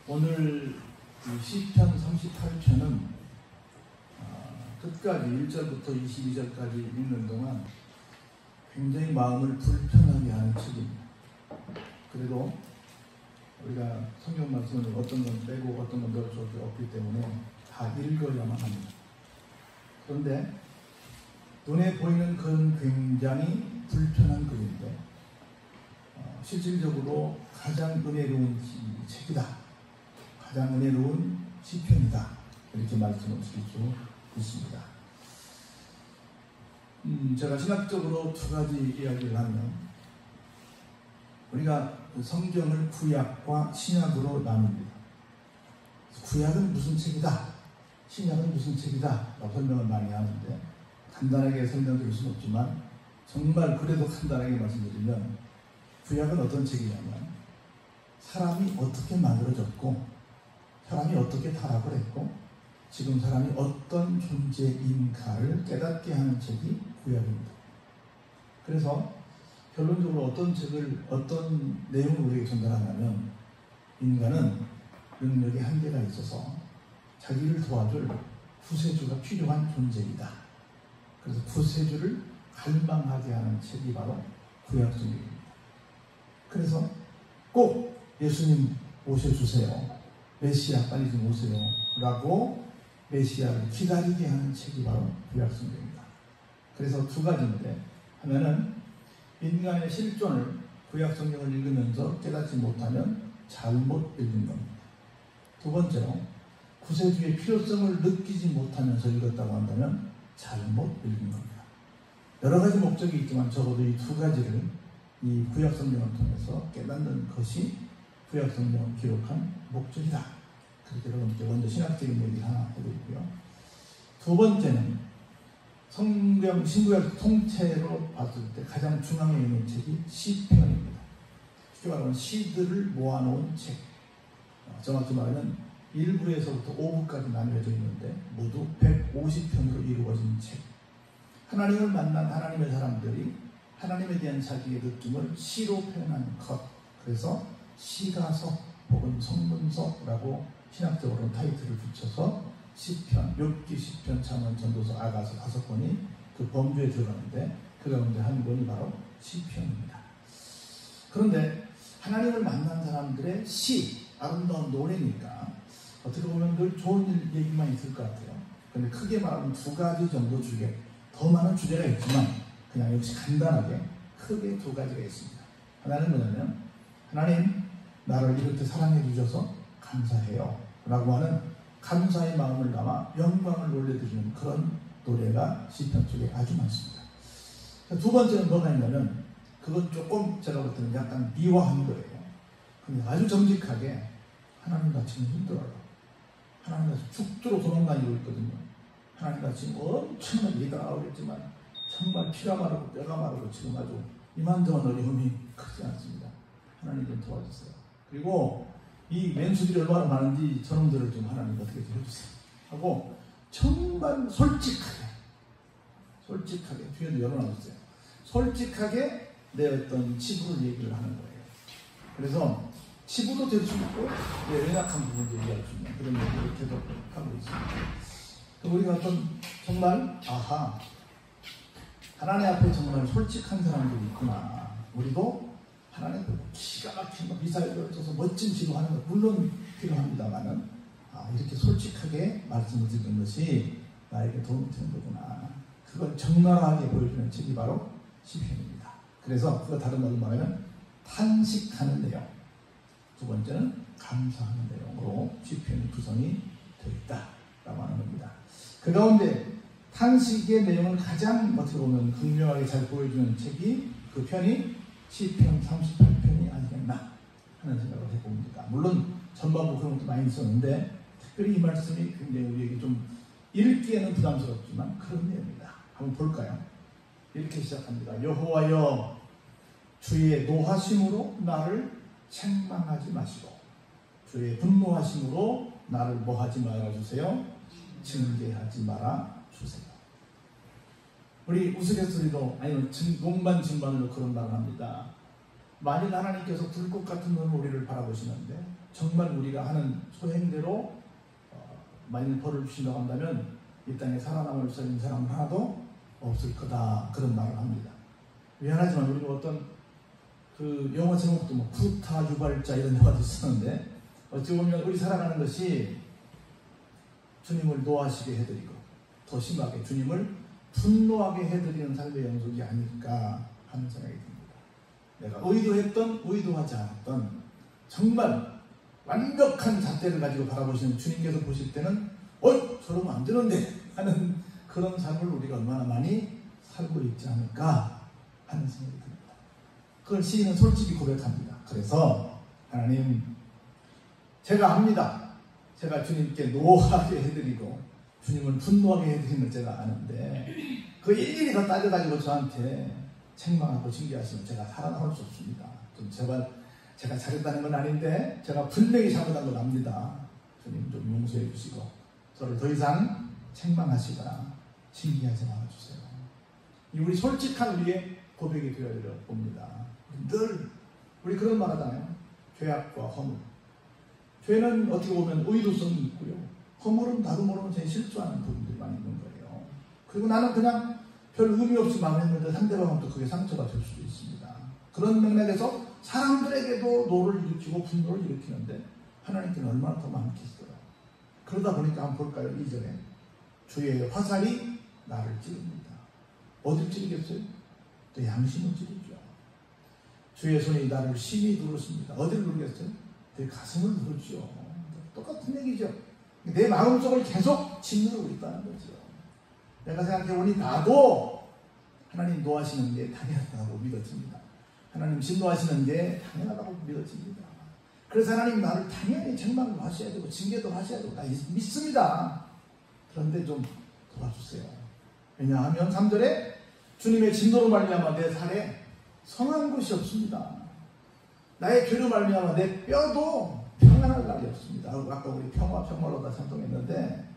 오늘 시편 38편은 끝까지 1절부터 22절까지 읽는 동안 굉장히 마음을 불편하게 하는 책입니다. 그래도 우리가 성경 말씀을 어떤 건 빼고 어떤 건 넣어줄 게 없기 때문에 다 읽어야만 합니다. 그런데 눈에 보이는 글은 굉장히 불편한 글인데 실질적으로 가장 은혜로운 책이다. 가장 은혜로운 시편이다. 이렇게 말씀을 드릴 수 있습니다. 제가 신학적으로 두 가지 이야기를 하면 우리가 성경을 구약과 신약으로 나눕니다. 구약은 무슨 책이다, 신약은 무슨 책이다 라고 설명을 많이 하는데 간단하게 설명드릴 수는 없지만 정말 그래도 간단하게 말씀드리면 구약은 어떤 책이냐면 사람이 어떻게 만들어졌고 사람이 어떻게 타락을 했고 지금 사람이 어떤 존재인가를 깨닫게 하는 책이 구약입니다. 그래서 결론적으로 어떤 책을 어떤 내용을 우리에게 전달하냐면 인간은 능력의 한계가 있어서 자기를 도와줄 구세주가 필요한 존재이다. 그래서 구세주를 갈망하게 하는 책이 바로 구약성경입니다. 그래서 꼭 예수님 오셔주세요, 메시아 빨리 좀 오세요 라고 메시아를 기다리게 하는 책이 바로 구약성경입니다. 그래서 두 가지인데 하나는 인간의 실존을 구약성경을 읽으면서 깨닫지 못하면 잘못 읽은 겁니다. 두 번째로 구세주의 필요성을 느끼지 못하면서 읽었다고 한다면 잘못 읽은 겁니다. 여러 가지 목적이 있지만 적어도 이 두 가지를 이 구약성경을 통해서 깨닫는 것이 구약성경을 기록한 목적이다. 그렇게 여러분께 먼저 신학적인 얘기를 하나 해드리고요. 두 번째는 성경 신구약 통째로 봤을 때 가장 중앙에 있는 책이 시편입니다. 쉽게 말하면 시들을 모아놓은 책. 정확히 말하면 1부에서부터 5부까지 나뉘어져 있는데 모두 150편으로 이루어진 책. 하나님을 만난 하나님의 사람들이 하나님에 대한 자기의 느낌을 시로 표현하는 것. 그래서 시가서 혹은 성문서라고 신학적으로 타이틀을 붙여서 시편, 욥기, 시편, 잠언, 전도서, 아가서 5권이 그 범주에 들어가는데 그 가운데 한 권이 바로 시편입니다. 그런데 하나님을 만난 사람들의 시, 아름다운 노래니까 어떻게 보면 늘 좋은 얘기만 있을 것 같아요. 그런데 크게 말하면 두 가지 정도 주제, 더 많은 주제가 있지만 그냥 역시 간단하게 크게 두 가지가 있습니다. 하나는 뭐냐면 하나님 나를 이렇게 사랑해 주셔서 감사해요 라고 하는 감사의 마음을 담아 영광을 올려드리는 그런 노래가 시편 속에 아주 많습니다. 두 번째는 뭐가 있냐면 그건 조금 제가 볼 때는 약간 미화한 거예요. 근데 아주 정직하게 하나님 나 지금 힘들어요, 하나님 나 죽도록 도망다니고 있거든요, 하나님 나 지금 엄청난 얘기가 나오겠지만 정말 피가 마르고 뼈가 마르고 지금 아주 이만저만 어려움이 크지 않습니다. 하나님 좀 도와주세요. 그리고 이 맨수들이 얼마나 많은지 저놈들을 좀 하나님 어떻게 좀 해주세요 하고 정말 솔직하게 뒤에도 열어놔주세요. 솔직하게 내 어떤 치부를 얘기를 하는 거예요. 그래서 치부도 될 수 있고 내 연약한 부분도 얘기할 수 있는 그런 얘기를 계속 하고 있습니다. 우리가 어떤 정말 하나님 앞에 정말 솔직한 사람들이 있구나. 우리도 하나님 앞에 기가 막힌 미사일을 써서 멋진 기도하는 것 물론 필요합니다만은 이렇게 솔직하게 말씀을 드리는 것이 나에게 도움이 되는 거구나. 그걸 적나라하게 보여주는 책이 바로 시편입니다. 그래서 그거 다른 말로 말하면 탄식하는 내용, 두 번째는 감사하는 내용으로 시편이 구성이 되어 있다라고 하는 겁니다. 그 가운데 탄식의 내용을 가장 어떻게 보면 극명하게 잘 보여주는 책이 그 편이 시편 38편이 아니겠나 하는 생각을 해봅니다. 물론 전반부 그런 것도 많이 있었는데 특별히 이 말씀이 굉장히 우리에게 좀 읽기에는 부담스럽지만 그런 내용입니다. 한번 볼까요? 이렇게 시작합니다. 여호와여 주의 노하심으로 나를 책망하지 마시고 주의 분노하심으로 나를 뭐하지 말아주세요? 징계하지 말아 주세요. 우리 우스갯소리도 아니면 농반 증반으로 그런 말을 합니다. 만일 하나님께서 불꽃 같은 눈으로 우리를 바라보시는데 정말 우리가 하는 소행대로 만일 벌을 주신다고 한다면 이 땅에 살아남을 수 있는 사람은 하나도 없을 거다, 그런 말을 합니다. 미안하지만 우리가 어떤 그 영어 제목도 뭐 구타 유발자 이런 영화도 있었는데, 어찌 보면 우리 살아가는 것이 주님을 노하시게 해드리고 더 심하게 주님을 분노하게 해드리는 삶의 연속이 아닐까 하는 생각이 듭니다. 내가 의도했던 의도하지 않았던 정말 완벽한 잣대를 가지고 바라보시는 주님께서 보실 때는 저러면 안 되는데 하는 그런 삶을 우리가 얼마나 많이 살고 있지 않을까 하는 생각이 듭니다. 그걸 시인은 솔직히 고백합니다. 그래서 하나님, 제가 압니다. 제가 주님께 노하게 해드리고 주님을 분노하게 해드리는 걸 제가 아는데 그 일일이 다 따져가지고 저한테 책망하고 징계하시면 제가 살아남을 수 없습니다. 좀 제발, 제가 잘했다는 건 아닌데 제가 분명히 잘못한 건 압니다. 주님 좀 용서해 주시고 저를 더 이상 책망하시거나 징계하지 말아주세요. 이 우리 솔직한 우리의 고백이 되어야 봅니다. 늘 우리 그런 말 하잖아요. 죄악과 허물. 죄는 어떻게 보면 의도성이 있고요. 허물은 나도 모르는 제 실수하는 부분들이 많이 있는 거예요. 그리고 나는 그냥 별 의미 없이 말했는데 상대방은 또 그게 상처가 될 수도 있습니다. 그런 맥락에서 사람들에게도 노를 일으키고 분노를 일으키는데 하나님께는 얼마나 더 많겠어요. 그러다 보니까 한번 볼까요? 2절에 주의 화살이 나를 찌릅니다. 어딜 찌르겠어요? 또 양심을 찌르죠. 주의 손이 나를 심히 누르십니다. 어디를 누르겠어요? 내 가슴을 누르죠. 똑같은 얘기죠. 내 마음속을 계속 짓누르고 있다는 거죠. 내가 생각해보니 나도 하나님 노하시는 게 당연하다고 믿어집니다. 하나님 진노하시는 게 당연하다고 믿어집니다. 그래서 하나님 나를 당연히 책망도 하셔야 되고 징계도 하셔야 되고 나 믿습니다. 그런데 좀 도와주세요. 왜냐하면 3절에 주님의 진노로 말미암아 내 살에 성한 곳이 없습니다. 나의 죄로 말미암아 내 뼈도 평안할 날이 없습니다. 아까 우리 평화로 다 찬송했는데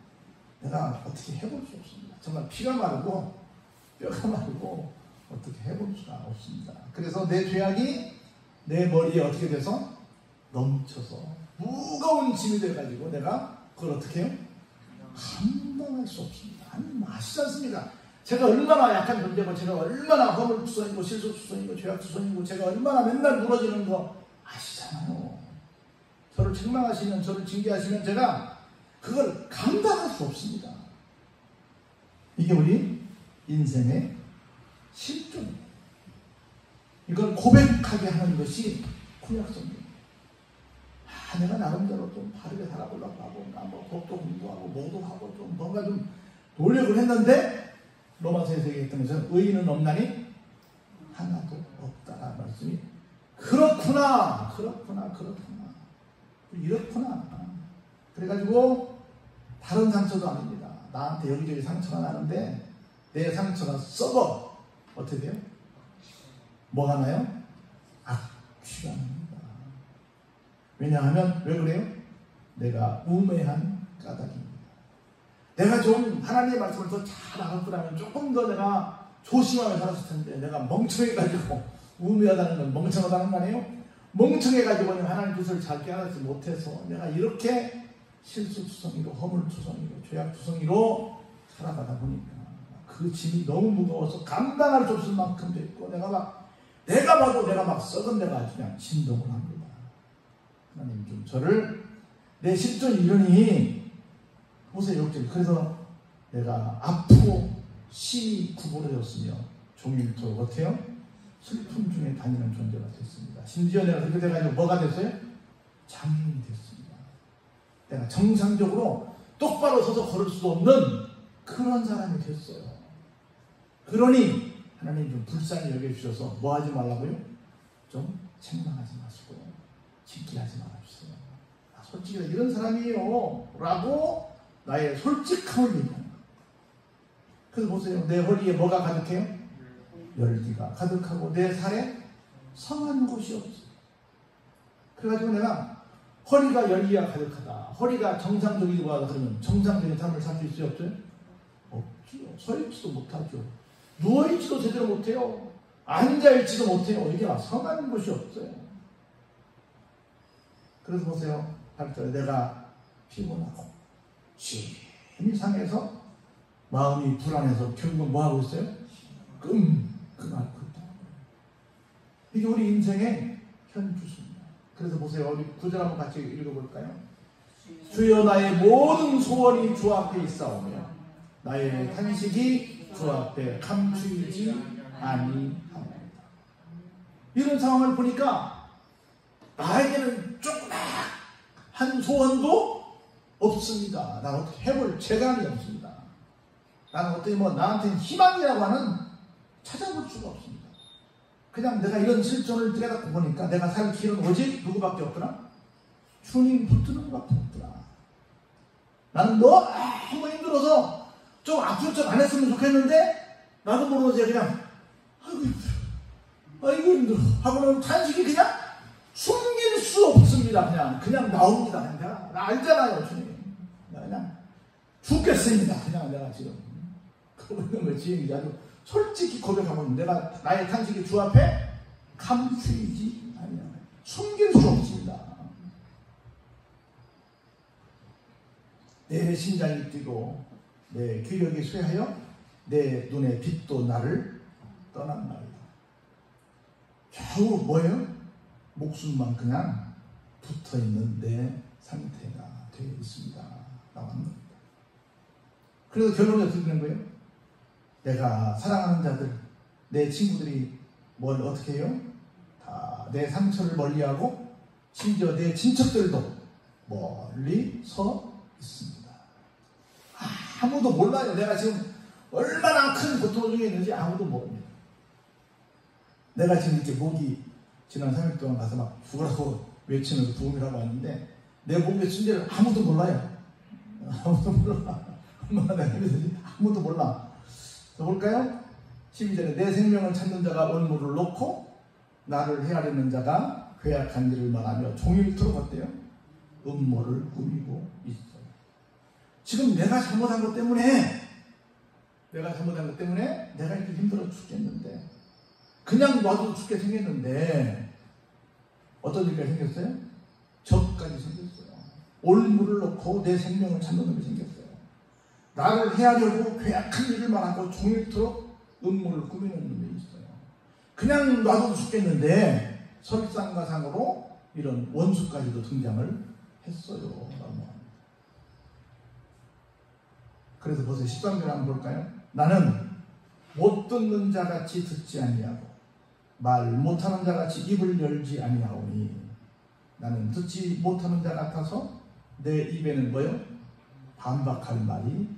내가 어떻게 해볼 수 없습니다. 정말 피가 마르고 뼈가 마르고 어떻게 해볼 수가 없습니다. 그래서 내 죄악이 내 머리에 어떻게 돼서 넘쳐서 무거운 짐이 돼가지고 내가 그걸 어떻게 해요? 감당할 수 없습니다. 하나님 아시지 않습니까? 제가 얼마나 약한 존재고 제가 얼마나 허물투성이고 실수투성이고 죄악투성이고 제가 얼마나 맨날 무너지는 거 아시잖아요. 저를 책망하시면 저를 징계하시면 제가 그걸 감당할 수 없습니다. 이게 우리 인생의 실존입니다. 이걸 고백하게 하는 것이 구약성입니다. 내가 나름대로 좀 바르게 살아보려고 하고 뭐 법도 공부하고 뭐도 하고 좀 뭔가 좀 노력을 했는데 로마서에서 얘기했던 것은 의인은 없나니 하나도 없다라는 말씀이 그렇구나 그래가지고 다른 상처도 아닙니다. 나한테 여기저기 상처가 나는데 내 상처가 썩어 어떻게 돼요? 뭐가 나요? 악취가 납니다. 왜냐하면 왜 그래요? 내가 우매한 까닭입니다. 내가 좀 하나님의 말씀을 더 잘 알았더라면 조금 더 내가 조심하며 살았을 텐데 내가 멍청해가지고 우매하다는 건 멍청하다는 거 아니에요? 멍청해가지고 하나님 뜻을 잘 깨달지 못해서 내가 이렇게 실수투성이로 허물투성이로 죄악투성이로 살아가다 보니까 그 짐이 너무 무거워서 감당할 수 없을 만큼 됐고 내가 봐도 내가 막 썩은 데가 아주 그냥 진동을 합니다. 하나님 좀 저를 내 실존이 이러니 보세요. 6절. 그래서 내가 아프고 심히 구부러졌으며 종일토록 어때요? 슬픔 중에 다니는 존재가 됐습니다. 심지어 내가 그렇게 돼가지고 뭐가 됐어요? 장애인이 됐습니다. 내가 정상적으로 똑바로 서서 걸을 수도 없는 그런 사람이 됐어요. 그러니 하나님 좀 불쌍히 여겨주셔서 뭐 하지 말라고요? 좀 책망하지 마시고 징계하지 말아주세요. 솔직히 이런 사람이에요 라고 나의 솔직함을 얘기하는 거예요. 그래서 보세요. 내 허리에 뭐가 가득해요? 열기가 가득하고 내 살에 성한 곳이 없어요. 그래가지고 내가 허리가 열기가 가득하다. 허리가 정상적이고 하다 그러면 정상적인 삶을 살 수 있어요? 없어요? 없죠. 서있지도 못하죠. 누워있지도 제대로 못해요. 앉아있지도 못해요. 이게 성한 곳이 없어요. 그래서 보세요. 8절에 내가 피곤하고 심히 상해서 마음이 불안해서 결국은 뭐 하고 있어요? 앓고 있다. 이게 우리 인생의 현주소입니다. 그래서 보세요. 우리 9절 한번 같이 읽어볼까요? 주여 나의 모든 소원이 주 앞에 있사오며 나의 탄식이 주 앞에 감추이지 아니하옵니다. 이런 상황을 보니까 나에게는 조그마한 소원도 없습니다. 나는 어떻게 해볼 재간이 없습니다. 나는 어떻게 나한테는 희망이라고 하는 찾아볼 수가 없습니다. 그냥 내가 이런 실존을 깨닫고 보니까 내가 살 길은 오직 누구밖에 없더라? 주님 붙드는 것밖에 없더라. 나는 너무 힘들어서 좀 앞으로 좀 안 했으면 좋겠는데 나도 모르게 그냥 아이고 힘들어 하고는 탄식이 그냥 숨길 수 없습니다. 그냥 나옵니다. 내가 알잖아요. 주님 나 그냥 죽겠습니다. 그냥 내가 지금 그러고 있는 거지. 아주 솔직히 고백하고 있는 내가 나의 탄식이 주 앞에 감추이지 아니야. 숨길 수 없습니다. 내 심장이 뛰고 내 기력이 쇠하여 내 눈의 빛도 나를 떠난 말이다. 겨우 뭐예요? 목숨만 그냥 붙어있는 내 상태가 되어 있습니다. 라고 하는 겁니다. 그래서 결론이 어떻게 되는 거예요? 내가 사랑하는 자들, 내 친구들이 뭘 어떻게 해요? 다 내 상처를 멀리하고 심지어 내 친척들도 멀리 서 있습니다. 아무도 몰라요. 내가 지금 얼마나 큰 고통 중에 있는지 아무도 모릅니다. 내가 지금 이렇게 목이 지난 3일 동안 가서 막 죽으라고 외치면서 부음이라고 하는데 내 목의 존재를 아무도 몰라요. 아무도 몰라. 얼마나 내가 힘든지 아무도 몰라. 자, 볼까요? 12절에 내 생명을 찾는 자가 원물을 놓고 나를 헤아리는 자가 괴악한 일을 말하며 종일토록 어때요? 음모를 꾸미고 있어요. 지금 내가 잘못한 것 때문에 내가 이렇게 힘들어 죽겠는데 그냥 놔도 죽게 생겼는데 어떤 일까지 생겼어요? 적까지 생겼어요. 올무를 놓고 내 생명을 찾는 놈이 생겼어요. 나를 헤아려고 괴악한 일을 말하고 종일토록 음모를 꾸미는 놈이 있어요. 그냥 놔도 죽겠는데 설상가상으로 이런 원수까지도 등장을 했어요. 라고 합니다. 그래서 보세요. 13절 한번 볼까요? 나는 못 듣는 자같이 듣지 아니하고 말 못하는 자같이 입을 열지 아니하오니 나는 듣지 못하는 자 같아서 내 입에는 뭐요? 반박할 말이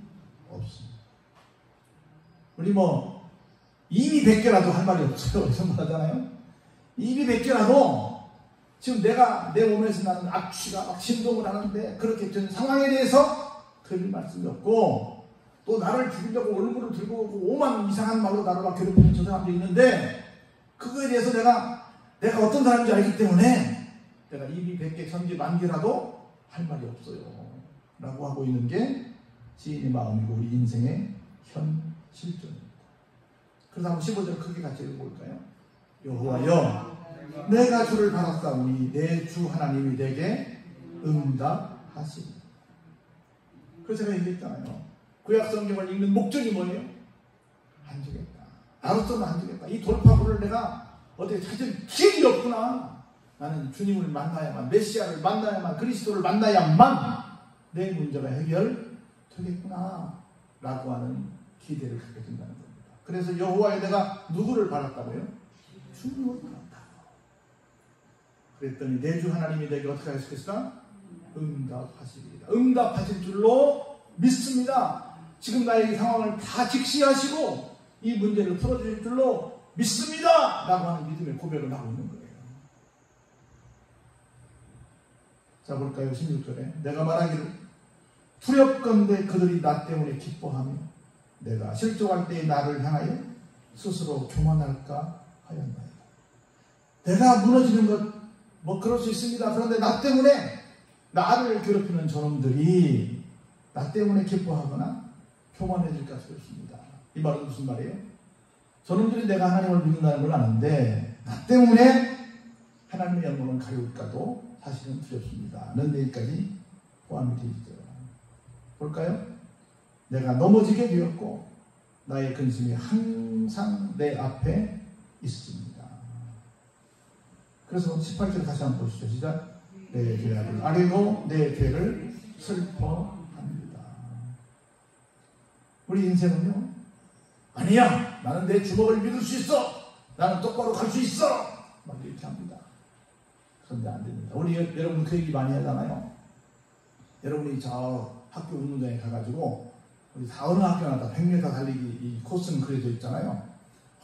없습니다. 우리 입이 100개라도 할 말이 없어요. 전문하잖아요. 입이 100개라도 지금 내가 내 몸에서 나는 악취가 막 진동을 하는데 그렇게 된 상황에 대해서 드릴 말씀이 없고 또 나를 죽이려고 얼굴을 들고 오고 오만 이상한 말로 나를 막 괴롭히는 저 사람도 있는데 그거에 대해서 내가 어떤 사람인지 알기 때문에 내가 입이 100개 천지 만개라도 할 말이 없어요. 라고 하고 있는 게 시인의 마음이고 우리 인생의 현 실존입니다. 그래서 한번 15절 크게 같이 읽어볼까요? 여호와여 내가 주를 바랐사오니 내 주 하나님이 내게 응답하시리. 그래서 제가 얘기했잖아요. 구약 성경을 읽는 목적이 뭐예요? 안 주겠다. 나로서는 안 주겠다. 이 돌파구를 내가 어떻게 찾을 길이 없구나. 나는 주님을 만나야만, 메시아를 만나야만, 그리스도를 만나야만 내 문제가 해결되겠구나 라고 하는 기대를 갖게 된다는 겁니다. 그래서 여호와에 내가 누구를 바랐다고요? 주님을 바랐다. 그랬더니 내 주 하나님이 내게 어떻게 하시겠어? 응답하시리라. 응답하실 줄로 믿습니다. 지금 나의 상황을 다 직시하시고 이 문제를 풀어주실 줄로 믿습니다 라고 하는 믿음의 고백을 하고 있는 거예요. 자 볼까요? 16절에 내가 말하기를 두렵건대 그들이 나 때문에 기뻐하며 내가 실족할 때에 나를 향하여 스스로 교만할까 하였나이다. 내가 무너지는 것 그럴 수 있습니다. 그런데 나 때문에 나를 괴롭히는 저놈들이 나 때문에 기뻐하거나 교만해질까 싶습니다. 이 말은 무슨 말이에요? 저놈들이 내가 하나님을 믿는다는 걸 아는데 나 때문에 하나님의 영광을 가려울까도 사실은 두렵습니다. 는 내일까지 포함이 되어 있죠. 볼까요? 내가 넘어지게 되었고 나의 근심이 항상 내 앞에 있습니다. 그래서 18절 다시 한번 보시죠. 시작. 내 죄악을 아뢰고 내 죄를 슬퍼합니다. 우리 인생은요, 아니야, 나는 내 주먹을 믿을 수 있어, 나는 똑바로 갈 수 있어, 막 이렇게 합니다. 그런데 안 됩니다. 우리 여러분 그 얘기 많이 하잖아요. 여러분이 저 학교 운동장에 가가지고 우리 다 어느 학교나 다 100m 달리기 이 코스는 그려져 있잖아요.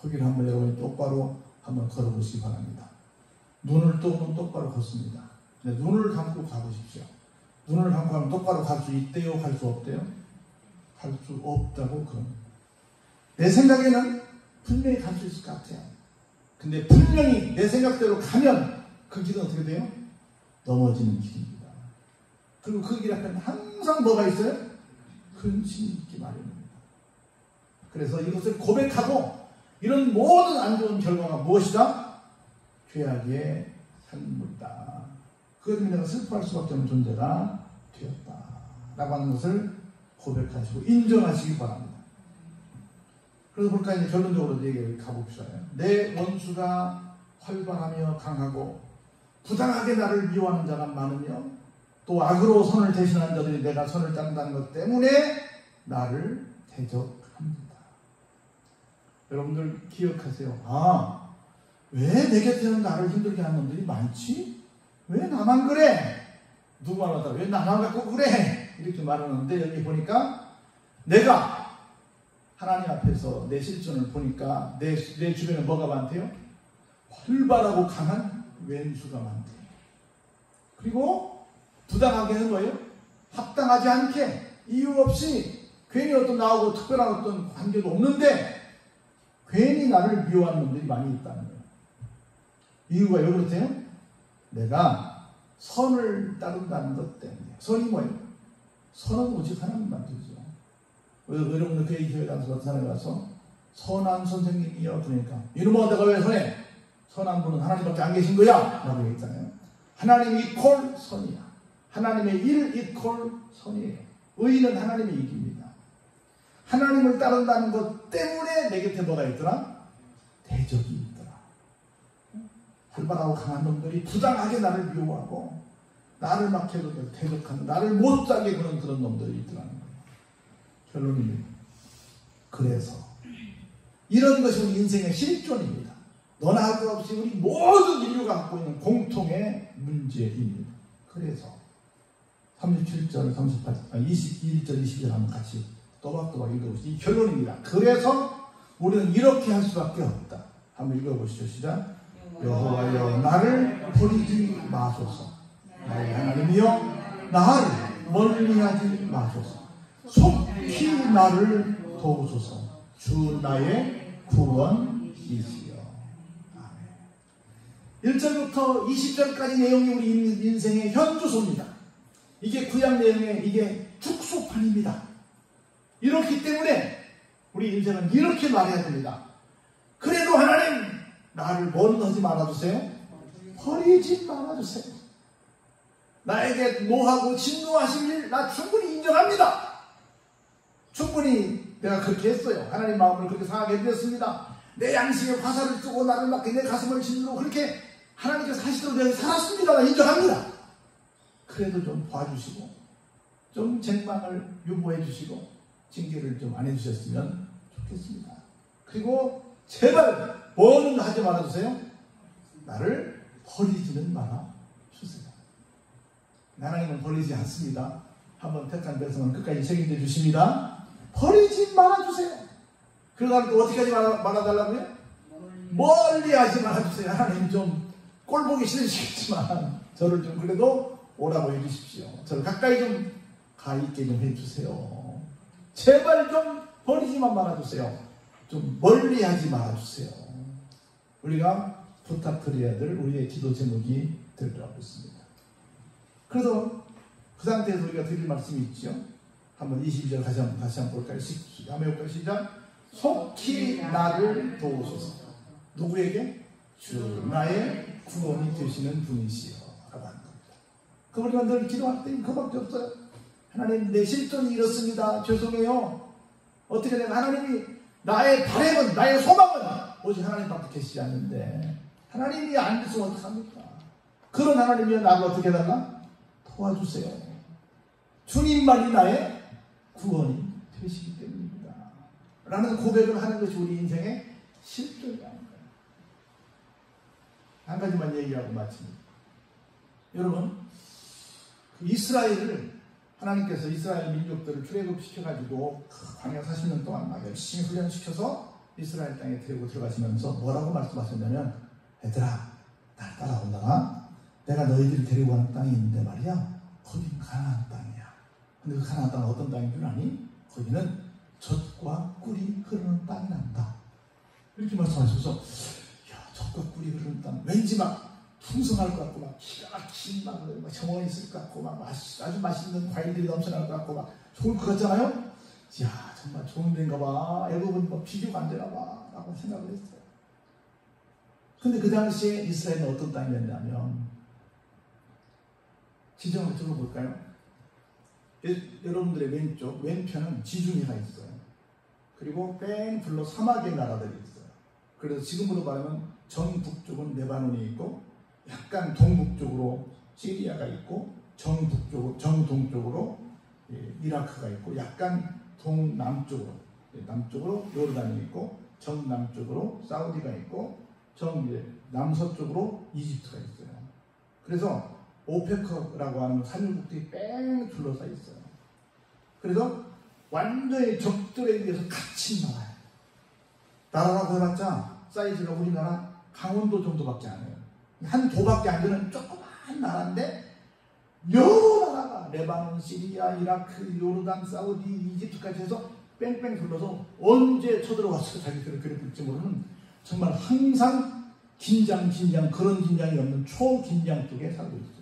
거기를 한번 여러분이 똑바로 한번 걸어보시기 바랍니다. 눈을 뜨고는 똑바로 걷습니다. 눈을 감고 가보십시오. 눈을 감고 하면 똑바로 갈 수 있대요? 갈 수 없대요? 갈 수 없다고 그럽니다. 내 생각에는 분명히 갈 수 있을 것 같아요. 근데 분명히 내 생각대로 가면 그 길은 어떻게 돼요? 넘어지는 길입니다. 그리고 그 길 앞에는 항상 뭐가 있어요? 근심이 있기 마련입니다. 그래서 이것을 고백하고 이런 모든 안 좋은 결과가 무엇이다? 죄악의 산물이다. 그것 때문에 내가 슬퍼할 수밖에 없는 존재가 되었다 라고 하는 것을 고백하시고 인정하시기 바랍니다. 그래서 볼까 이제 결론적으로 얘기를 가봅시다. 내 원수가 활발하며 강하고 부당하게 나를 미워하는 자가 많으며 또 악으로 선을 대신하는 자들이 내가 선을 짠다는 것 때문에 나를 대적합니다. 여러분들 기억하세요. 아, 왜 내 곁에는 나를 힘들게 하는 놈들이 많지? 왜 나만 그래? 누구 말하다 왜 나만 갖고 그래? 이렇게 말하는데 여기 보니까 내가 하나님 앞에서 내 실존을 보니까 내 주변에 뭐가 많대요? 활발하고 강한 왼수가 많대요. 그리고 부당하게는 뭐예요? 합당하지 않게 이유 없이 괜히 어떤 나하고 특별한 어떤 관계도 없는데 괜히 나를 미워하는 놈들이 많이 있다는 거예요. 이유가 왜 그렇대요? 내가 선을 따른다는 것 때문에. 선이 뭐예요? 선은 오직 하나님만 되죠. 여러분들 그 얘기 교회 가서 어떤 사람이 와서 선한 선생님이요 그러니까 이놈아 내가 왜 선해? 선한 분은 하나님밖에 안 계신 거야 라고 했잖아요. 하나님 이퀄 선이야. 하나님의 일 이퀄 선이에요. 의는 하나님의 일입니다. 하나님을 따른다는 것 때문에 내 곁에 뭐가 있더라? 대적이 있더라. 활발하고 강한 놈들이 부당하게 나를 미워하고 나를 막 대적하는 나를 못하게 그런 그런 놈들이 있더라는 거예요. 결론입니다. 그래서 이런 것이 우리 인생의 실존입니다. 너나 할 것 없이 우리 모든 인류가 갖고 있는 공통의 문제입니다. 그래서 37절, 21절, 22절 한번 같이 또박또박 읽어보시죠. 이 결론입니다. 그래서 우리는 이렇게 할 수밖에 없다. 한번 읽어보시죠. 시작. 여호와여 나를 버리지 마소서. 나의 하나님이여 나를 멀리하지 마소서. 속히 나를 도우소서. 주 나의 구원이시여. 아멘. 1절부터 20절까지 내용이 우리 인생의 현주소입니다. 이게 구약 내용의 이게 축소판입니다. 이렇기 때문에 우리 인생은 이렇게 말해야 됩니다. 그래도 하나님 나를 뭐는 하지 말아주세요. 버리지 말아주세요. 나에게 노하고 진노하신 일 나 충분히 인정합니다. 충분히 내가 그렇게 했어요. 하나님 마음을 그렇게 상하게 해드렸습니다. 내 양심에 화살을 쓰고 나를 막 내 가슴을 짓누르고 그렇게 하나님께서 하시도록 내가 살았습니다. 나 인정합니다. 그래도 좀 봐주시고 좀 책망을 유보해 주시고 징계를 좀 안 해주셨으면 좋겠습니다. 그리고 제발 뭐는 하지 말아주세요. 나를 버리지는 말아주세요. 하나님은 버리지 않습니다. 한번 택한 백성은 끝까지 책임져 주십니다. 버리지 말아주세요. 그러다 또 어떻게 하지 말아달라고요? 멀리 하지 말아주세요. 하나님 좀 꼴보기 싫으시겠지만 저를 좀 그래도 오라고 해주십시오. 저를 가까이 좀 가있게 좀 해주세요. 제발 좀 버리지만 말아주세요. 좀 멀리 하지 말아주세요. 우리가 부탁드려야 될 우리의 기도 제목이 되더라고 있습니다. 그래서 그 상태에서 우리가 드릴 말씀이 있죠. 한번 22절 다시 한번 볼까요? 한번 해볼까요? 시작. 속히 나를 도우소서. 누구에게? 주 나의 구원이 되시는 분이시여 라고 하는 겁니다. 우리가 늘 기도할 때 그밖에 없어요. 하나님, 내 실존이 이렇습니다. 죄송해요. 어떻게 되면 하나님이 나의 바람은, 나의 소망은 오직 하나님밖에 계시지 않는데 하나님이 안 계시면 어떡합니까? 그런 하나님이 나를 어떻게 해달라? 도와주세요. 주님만이 나의 구원이 되시기 때문입니다. 라는 고백을 하는 것이 우리 인생의 실존이 아닌가요? 한 가지만 얘기하고 마칩니다. 여러분, 이스라엘을 하나님께서 이스라엘 민족들을 출애굽시켜가지고 광야 40년 동안 막 열심히 훈련시켜서 이스라엘 땅에 데리고 들어가시면서 뭐라고 말씀하셨냐면, 얘들아, 날 따라온다가 내가 너희들을 데리고 가는 땅이 있는데 말이야, 거긴 가나안 땅이야. 근데 그 가나안 땅은 어떤 땅인 줄 아니? 거기는 젖과 꿀이 흐르는 땅이란다. 이렇게 말씀하셔서, 야, 젖과 꿀이 흐르는 땅, 왠지 막 풍성할 것 같고, 막 기가 막힌 막 정원이 있을 것 같고, 막 아주 맛있는 과일들이 넘쳐날 것 같고, 막 좋을 것 같잖아요? 야, 정말 좋은 데인가 봐. 애국은 뭐 비교가 안 되나 봐. 라고 생각을 했어요. 근데 그 당시에 이스라엘은 어떤 땅이었냐면, 지정을 들어볼까요? 여러분들의 왼편은 지중해가 있어요. 그리고 뺑 둘러 사막의 나라들이 있어요. 그래서 지금으로 말하면 정북쪽은 레바논이 있고, 약간 동북쪽으로 시리아가 있고, 정동쪽으로 이라크가 있고, 약간 남쪽으로 요르단이 있고, 정남쪽으로 사우디가 있고, 남서쪽으로 이집트가 있어요. 그래서 오페크라고 하는 산유국들이 뺑 둘러싸 있어요. 그래서 완전히 적들에 의해서 갇힌 나라예요. 나라라고 해봤자 사이즈가 우리나라 강원도 정도밖에 안 해요. 한 도밖에 안 되는 조그만 나라인데 여러 나라가 레바논, 시리아, 이라크, 요르단, 사우디, 이집트까지 해서 뺑뺑 둘러서 언제 쳐들어와서 자기들을 괴롭힐지 모르는, 정말 항상 긴장 그런 긴장이 없는 초긴장 쪽에 살고 있어요.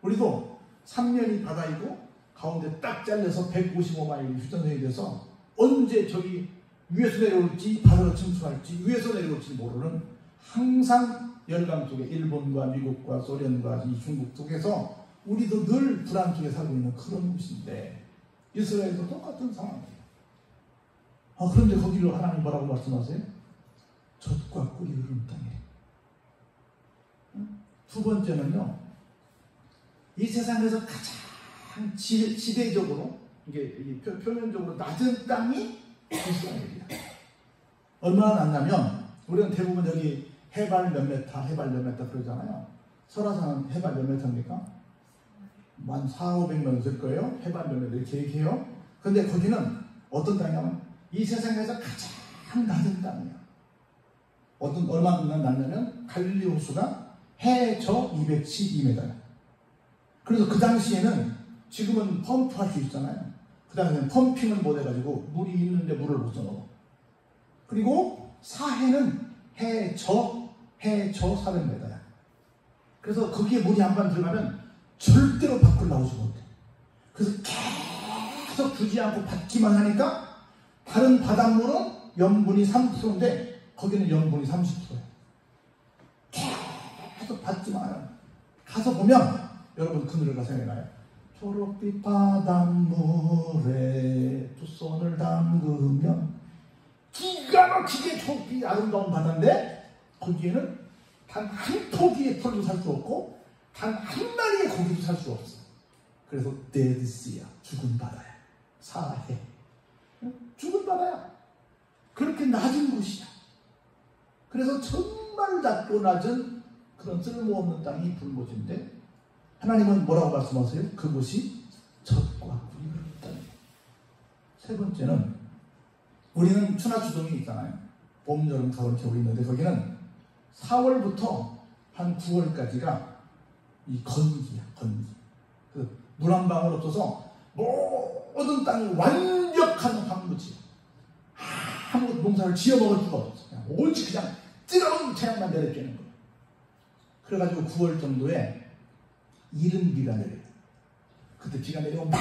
우리도 3면이 바다이고 가운데 딱 잘려서 155마일 휴전선이 돼서 언제 저기 위에서 내려올지 바다로 침투할지 위에서 내려올지 모르는, 항상 열강 속에 일본과 미국과 소련과 이 중국 속에서 우리도 늘 불안 속에 살고 있는 그런 곳인데, 이스라엘도 똑같은 상황이에요. 그런데 거기를 하나님 뭐라고 말씀하세요? 젖과 꿀이 흐르는 땅이에요. 두 번째는요, 이 세상에서 가장 지대적으로, 이게 표면적으로 낮은 땅이 이스라엘이야. 얼마나 낮냐면, 우리는 대부분 여기 해발 몇 메타 그러잖아요. 설화산은 해발 몇 메타입니까? 한 400~500m 될 거예요. 해발 몇 메타 이렇게 얘기해요. 근데 거기는 어떤 땅이냐면 이 세상에서 가장 낮은 땅이야. 얼마나 낮냐면 갈릴리 호수가 해저 212m야. 그래서 그 당시에는, 지금은 펌프할 수 있잖아요. 그 당시에는 펌핑을 못 해가지고 물이 있는데 물을 못 넣어. 그리고 사해는 해저 400m야. 그래서 거기에 물이 한 번 들어가면 절대로 밖으로 나오지 못해. 그래서 계속 주지 않고 받기만 하니까, 다른 바닷물은 염분이 3%인데 거기는 염분이 30%예요. 계속 받기만 해요. 가서 보면 여러분 그 노래가 생각나요. 초록빛 바닷물에 두 손을 담그면, 기가 막히게 초록빛 아름다운 바다인데 거기에는 단 한 포기의 풀도 살 수 없고 단 한 마리의 고기도 살 수 없어. 그래서 데드시야, 죽은 바다야. 사해, 죽은 바다야. 그렇게 낮은 곳이야. 그래서 정말 낮고 낮은 그런 쓸모없는 땅이 불모지인데, 하나님은 뭐라고 말씀하세요? 그곳이 젖과 꿀이 흐르는 땅이에요. 세 번째는, 우리는 추나추동이 있잖아요. 봄, 여름, 가을, 겨울이 있는데 거기는 4월부터 한 9월까지가 이 건기야, 건기. 물 한 방울 없어서 모든 땅이 완벽한 황무지야. 아무것도 농사를 지어먹을 수가 없어. 오직 그냥 뜨거운 태양만 내려쬐는 거야. 그래가지고 9월 정도에 이른 비가 내려요. 그때 비가 내리고 막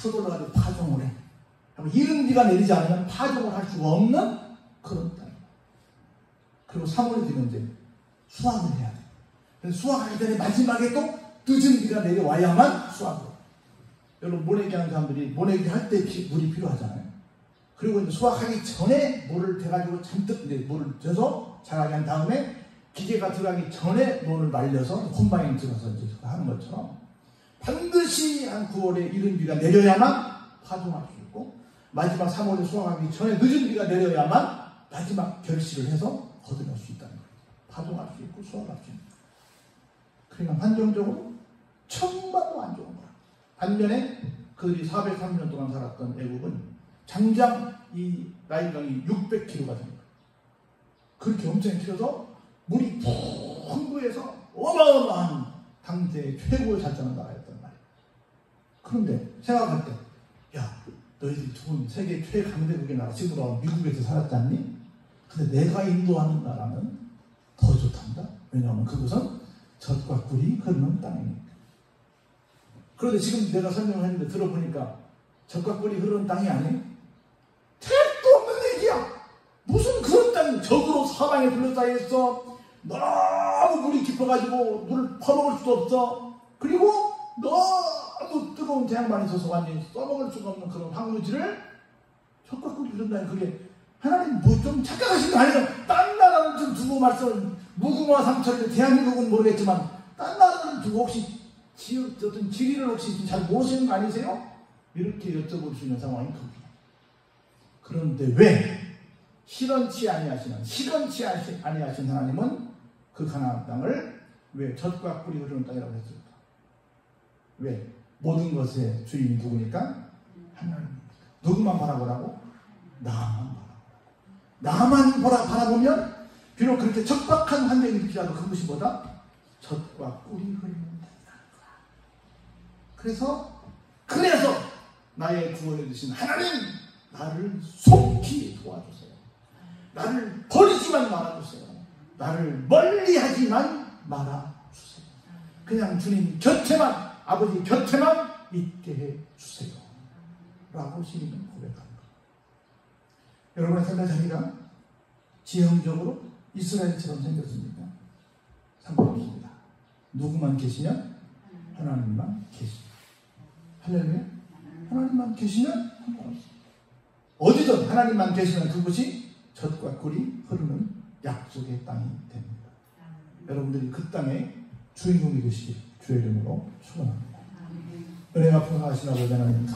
쏟아가지고 파종을 해. 이른 비가 내리지 않으면 파종을 할 수가 없는 그런 땅이에요. 그리고 3월이 되면 이제 수확을 해야 돼. 수확하기 전에 마지막에 또 늦은 비가 내려와야만 수확을. 여러분 모내기 하는 사람들이 모내기 할 때 물이 필요하잖아요. 그리고 이제 수확하기 전에 물을 대가지고 잔뜩 물을 줘서 자라게 한 다음에 기계가 들어가기 전에 논을 말려서 콤바인 들어서 이제 하는 것처럼 반드시 한 9월에 이른 비가 내려야만 파종할 수 있고 마지막 3월에 수확하기 전에 늦은 비가 내려야만 마지막 결실을 해서 거둬낼 수 있다는 거예요. 파종할 수 있고 수확할 수 있는. 그러니까 환경적으로 정말로 안 좋은 거야. 반면에 그들이 403년 동안 살았던 애국은 장장 이 나일강이 600km가 됩니다. 그렇게 엄청 길어서 물이 풍부해서 어마어마한 당대의 최고의 살자는 나라였단 말이에요. 그런데 생각할 때, 야, 너희들이 두 세계 최강대국의 나라, 지금 미국에서 살았지 않니? 근데 내가 인도하는 나라는 더 좋단다. 왜냐하면 그것은 젖과 꿀이 흐르는 땅이니까. 그런데 지금 내가 설명했는데 들어보니까 젖과 꿀이 흐르는 땅이 아니에요? 택도 없는 얘기야. 무슨 그런 땅이 적으로 사방에 둘러싸여 있어. 너무 물이 깊어가지고 물을 퍼먹을 수도 없어. 그리고 너무 뜨거운 태양만이 있어서 완전히 써먹을 수가 없는 그런 황무지를 젖과 꿀이 흐른다니 그게 하나님 뭐 좀 착각하신 거 아니에요? 딴 나라를 좀 두고 말씀 무궁화 상처를 대한민국은 모르겠지만 딴 나라를 두고 혹시 어떤 지리를 혹시 잘 모르시는 거 아니세요? 이렇게 여쭤볼 수 있는 상황이 큽니다. 그런데 왜 시건치 아니하신 하나님은 그 가나안 땅을 왜 젖과 꿀이 흐르는 땅이라고 했을까? 왜? 모든 것의 주인이 누구니까? 하나님입니다. 누구만 바라보라고? 나만 바라보면 비록 그렇게 척박한 환경이 있더라도 그것이 뭐다? 젖과 꿀이 흐르는 땅이다. 그래서 나의 구원해 주신 하나님, 나를 속히 도와주세요. 나를 버리지만 말아주세요. 나를 멀리하지만 말아주세요. 그냥 주님 곁에만, 아버지 곁에만 있게 해주세요. 라고 시인은 고백합니다. 여러분의 삶의 자리가 지형적으로 이스라엘처럼 생겼습니까? 상관없습니다. 누구만 계시면 하나님만 계십니다. 할렐루야. 하나님만 계시면 상관없습니다. 어디든 하나님만 계시면 그곳이 젖과 꿀이 흐르는 약속의 땅이 됩니다. 여러분들이 그 땅의 주인공이 되시길 주의 이름으로 축원합니다. 은혜가 풍성하신 아버지 하나님